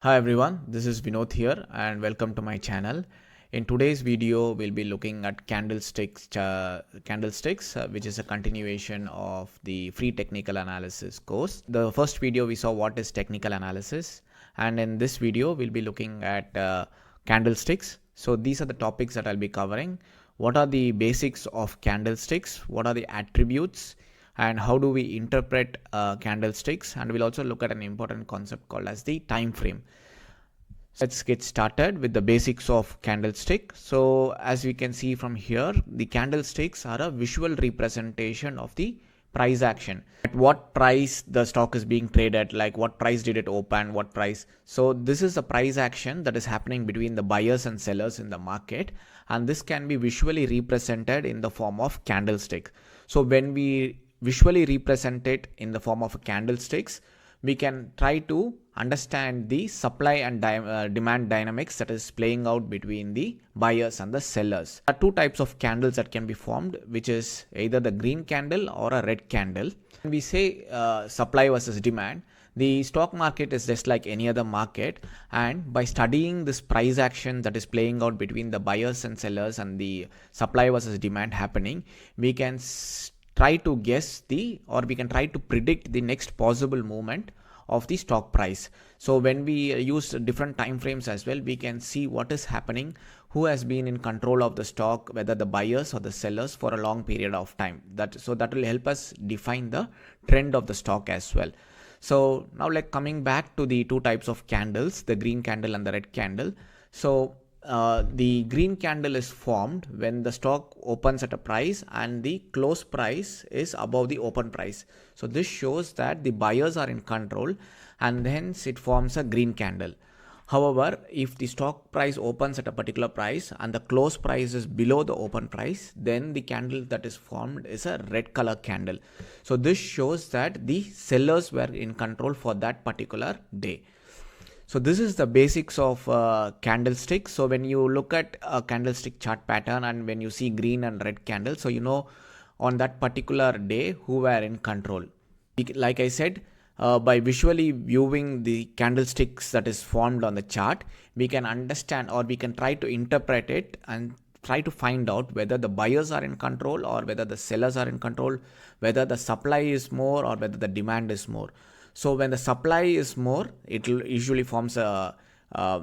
Hi everyone, this is Vinod here and welcome to my channel. In today's video, we'll be looking at candlesticks, which is a continuation of the free technical analysis course. The first video we saw what is technical analysis, and in this video, we'll be looking at candlesticks. So these are the topics that I'll be covering. What are the basics of candlesticks? What are the attributes? And how do we interpret candlesticks, and we'll also look at an important concept called as the time frame. So let's get started with the basics of candlestick. So as we can see from here, the candlesticks are a visual representation of the price action. At what price the stock is being traded, like what price did it open, what price. So this is the price action that is happening between the buyers and sellers in the market, and this can be visually represented in the form of candlestick. So when we visually represent it in the form of candlesticks, we can try to understand the supply and demand dynamics that is playing out between the buyers and the sellers. There are two types of candles that can be formed, which is either the green candle or a red candle. When we say supply versus demand, the stock market is just like any other market, and by studying this price action that is playing out between the buyers and sellers and the supply versus demand happening, we can try to guess we can try to predict the next possible movement of the stock price. So when we use different time frames as well, we can see what is happening, who has been in control of the stock, whether the buyers or the sellers, for a long period of time. That will help us define the trend of the stock as well. So now, like, coming back to the two types of candles, the green candle and the red candle. So the green candle is formed when the stock opens at a price and the close price is above the open price. So this shows that the buyers are in control, and hence it forms a green candle. However, if the stock price opens at a particular price and the close price is below the open price, then the candle that is formed is a red color candle. So this shows that the sellers were in control for that particular day. So this is the basics of candlesticks. So when you look at a candlestick chart pattern and when you see green and red candles, so you know on that particular day who were in control. Like I said, by visually viewing the candlesticks that is formed on the chart, we can understand, or we can try to interpret it and try to find out whether the buyers are in control or whether the sellers are in control, whether the supply is more or whether the demand is more. So when the supply is more, it usually forms a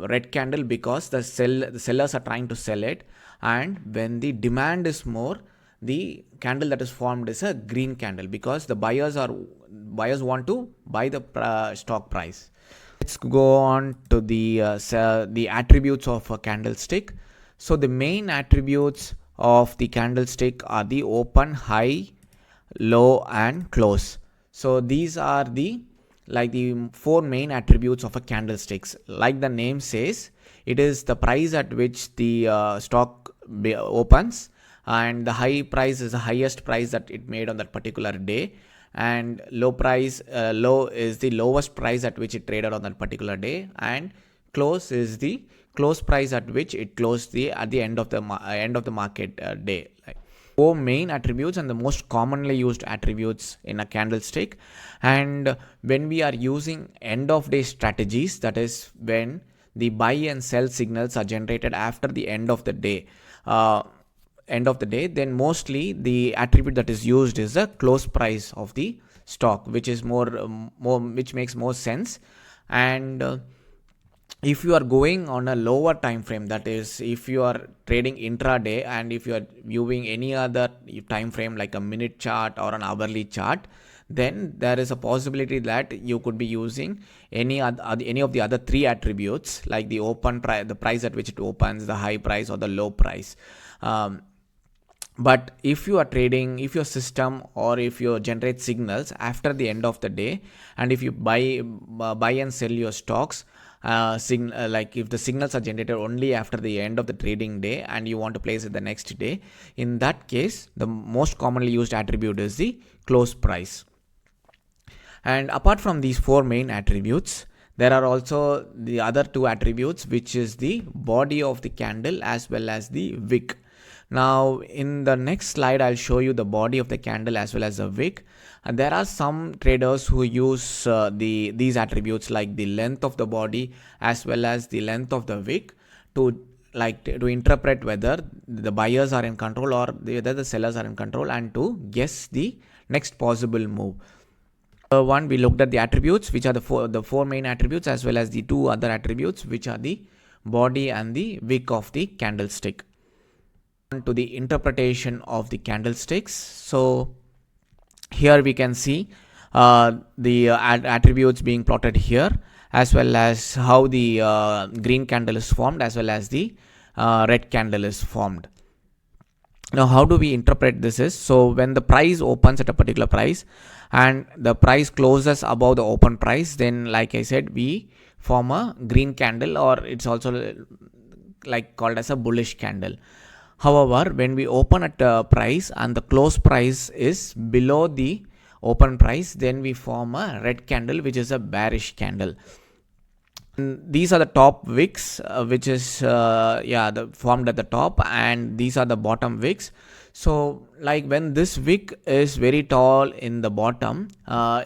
red candle because the sellers are trying to sell it, and when the demand is more, the candle that is formed is a green candle because the buyers want to buy the stock price. Let's go on to the attributes of a candlestick. So the main attributes of the candlestick are the open, high, low, and close. So these are the four main attributes of a candlesticks. Like the name says, it is the price at which the stock opens, and the high price is the highest price that it made on that particular day, and low is the lowest price at which it traded on that particular day, and close is the close price at which it closed at the end of the market day. Four main attributes and the most commonly used attributes in a candlestick. And when we are using end of day strategies, that is when the buy and sell signals are generated after the end of the day, then mostly the attribute that is used is the close price of the stock, which is which makes more sense. And if you are going on a lower time frame, that is if you are trading intraday and if you are viewing any other time frame like a minute chart or an hourly chart, then there is a possibility that you could be using any of the other three attributes, like the open price, the price at which it opens, the high price, or the low price. But if you are trading, if your system or if you generate signals after the end of the day, and if you buy and sell your stocks, like if the signals are generated only after the end of the trading day and you want to place it the next day, in that case the most commonly used attribute is the close price. And apart from these four main attributes, there are also the other two attributes, which is the body of the candle as well as the wick. Now in the next slide, I'll show you the body of the candle as well as the wick. And there are some traders who use these attributes like the length of the body as well as the length of the wick to interpret whether the buyers are in control or whether the sellers are in control, and to guess the next possible move. One, we looked at the attributes, which are the four main attributes, as well as the two other attributes, which are the body and the wick of the candlestick. To the interpretation of the candlesticks. So here we can see the attributes being plotted here, as well as how the green candle is formed, as well as the red candle is formed. Now how do we interpret this is, so when the price opens at a particular price and the price closes above the open price, then like I said, we form a green candle, or it's also like called as a bullish candle. However, when we open at a price and the close price is below the open price, then we form a red candle, which is a bearish candle. And these are the top wicks, which is formed at the top, and these are the bottom wicks. So like when this wick is very tall in the bottom,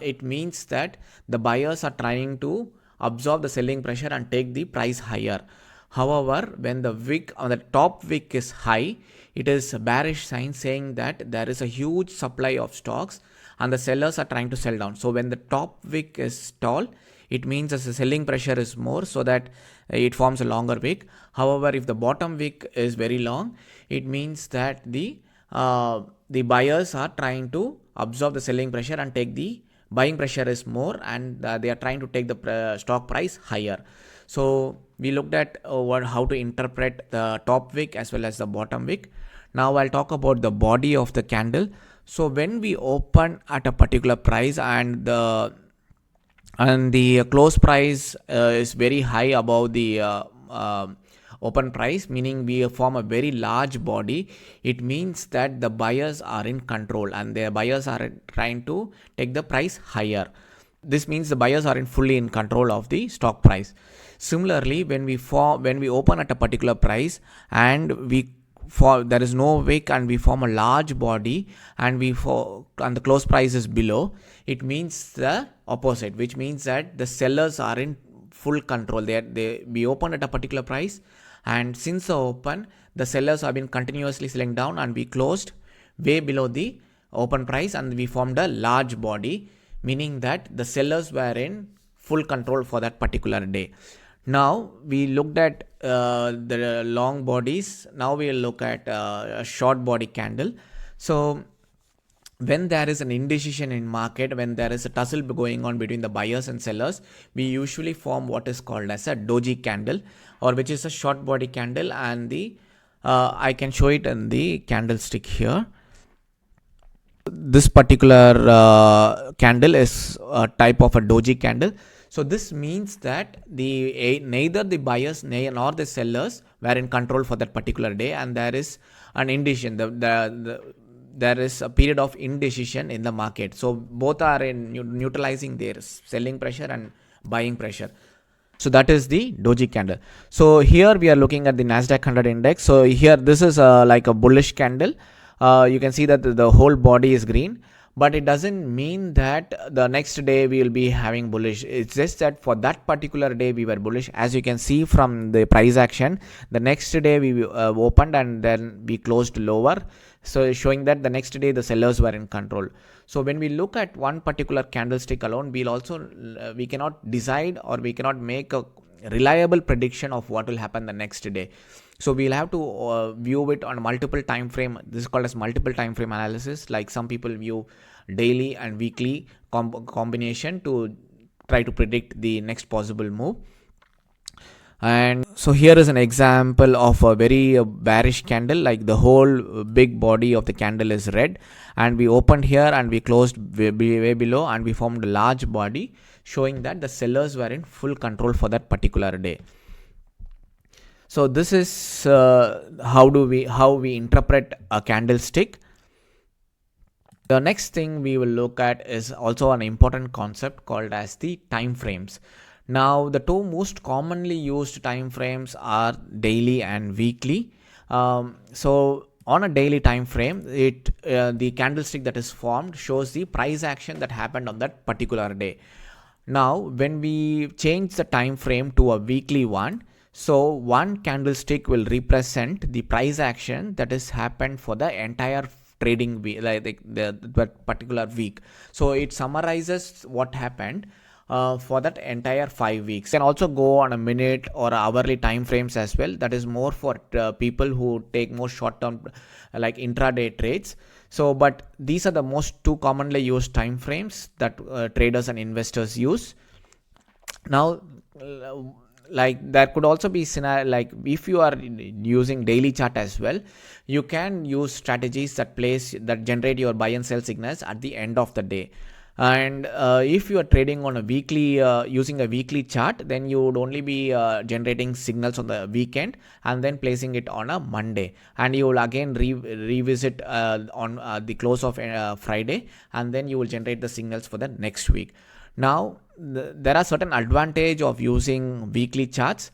it means that the buyers are trying to absorb the selling pressure and take the price higher. However, when the wick on the top wick is high, it is a bearish sign, saying that there is a huge supply of stocks and the sellers are trying to sell down. So when the top wick is tall, it means that the selling pressure is more, so that it forms a longer wick. However, if the bottom wick is very long, it means that the buyers are trying to absorb the selling pressure and take the buying pressure is more, and they are trying to take the stock price higher. So we looked at how to interpret the top wick as well as the bottom wick. Now I'll talk about the body of the candle. So when we open at a particular price and the close price is very high above the open price, meaning we form a very large body, it means that the buyers are in control and the buyers are trying to take the price higher. This means the buyers are fully in control of the stock price. Similarly, when we open at a particular price and there is no wick and we form a large body and the close price is below, it means the opposite, which means that the sellers are in full control. We open at a particular price, and since the open, the sellers have been continuously selling down, and we closed way below the open price and we formed a large body, meaning that the sellers were in full control for that particular day. Now we looked at the long bodies. Now we will look at a short body candle. So when there is an indecision in market, when there is a tussle going on between the buyers and sellers, we usually form what is called as a doji candle, or which is a short body candle, and I can show it in the candlestick here. This particular candle is a type of a doji candle. So this means that neither the buyers nor the sellers were in control for that particular day, and there is an indecision. There is a period of indecision in the market. So both are in neutralizing their selling pressure and buying pressure. So that is the doji candle. So here we are looking at the Nasdaq 100 index. So here this is like a bullish candle. You can see that the whole body is green, but it doesn't mean that the next day we will be having bullish. It's just that for that particular day we were bullish. As you can see from the price action, the next day we opened and then we closed lower, so showing that the next day the sellers were in control. So when we look at one particular candlestick alone, we cannot decide, or we cannot make a reliable prediction of what will happen the next day. So we'll have to view it on multiple time frame. This is called as multiple time frame analysis. Like some people view daily and weekly combination to try to predict the next possible move. And so here is an example of a very bearish candle. Like the whole big body of the candle is red, and we opened here and we closed way below, and we formed a large body, showing that the sellers were in full control for that particular day. So this is how we interpret a candlestick. The next thing we will look at is also an important concept called as the time frames. Now the two most commonly used time frames are daily and weekly. So on a daily time frame, the candlestick that is formed shows the price action that happened on that particular day. Now when we change the time frame to a weekly one, so one candlestick will represent the price action that has happened for the entire trading week, like that particular week. So it summarizes what happened for that entire 5 weeks. You can also go on a minute or hourly time frames as well. That is more for people who take more short term like intraday trades. So but these are the most two commonly used time frames that traders and investors use. Now like there could also be scenario, like if you are using daily chart as well, you can use strategies that generate your buy and sell signals at the end of the day. And if you are trading on a weekly using a weekly chart, then you would only be generating signals on the weekend and then placing it on a Monday, and you will again revisit on the close of Friday, and then you will generate the signals for the next week. Now there are certain advantage of using weekly charts.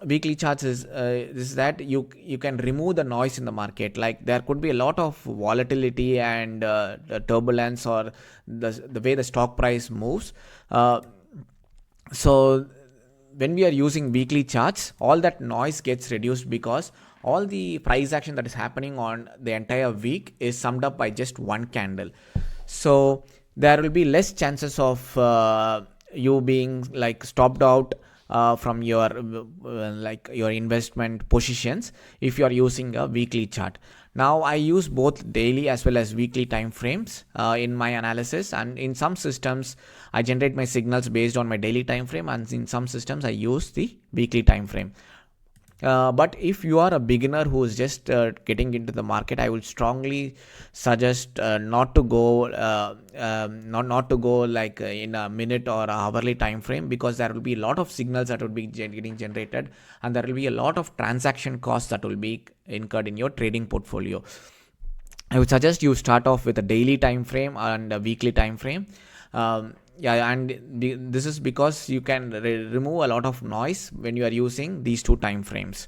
Weekly charts is that you can remove the noise in the market. Like there could be a lot of volatility and the turbulence or the way the stock price moves. So when we are using weekly charts, all that noise gets reduced because all the price action that is happening on the entire week is summed up by just one candle. So there will be less chances of you being like stopped out from your like your investment positions if you are using a weekly chart. Now I use both daily as well as weekly time frames in my analysis, and in some systems I generate my signals based on my daily time frame, and in some systems I use the weekly time frame. But if you are a beginner who is just getting into the market, I would strongly suggest not to go like in a minute or hourly time frame, because there will be a lot of signals that will be getting generated, and there will be a lot of transaction costs that will be incurred in your trading portfolio. I would suggest you start off with a daily time frame and a weekly time frame. And this is because you can remove a lot of noise when you are using these two time frames.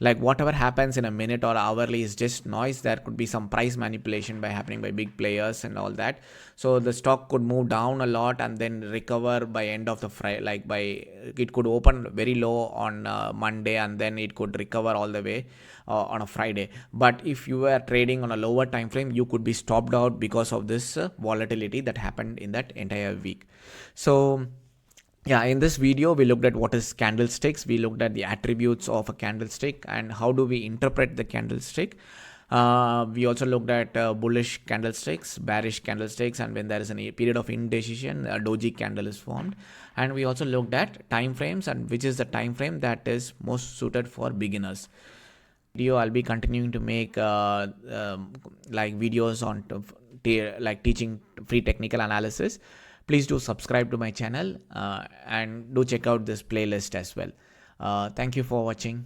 Like whatever happens in a minute or hourly is just noise. There could be some price manipulation happening by big players and all that. So the stock could move down a lot and then recover by end of the Friday. Like it could open very low on Monday and then it could recover all the way on a Friday. But if you were trading on a lower time frame, you could be stopped out because of this volatility that happened in that entire week. So yeah, in this video we looked at what is candlesticks. We looked at the attributes of a candlestick and how do we interpret the candlestick. We also looked at bullish candlesticks, bearish candlesticks, and when there is a period of indecision, a doji candle is formed. And we also looked at time frames and which is the time frame that is most suited for beginners. Video I'll be continuing to make like videos on like teaching free technical analysis. Please do subscribe to my channel and do check out this playlist as well. Thank you for watching.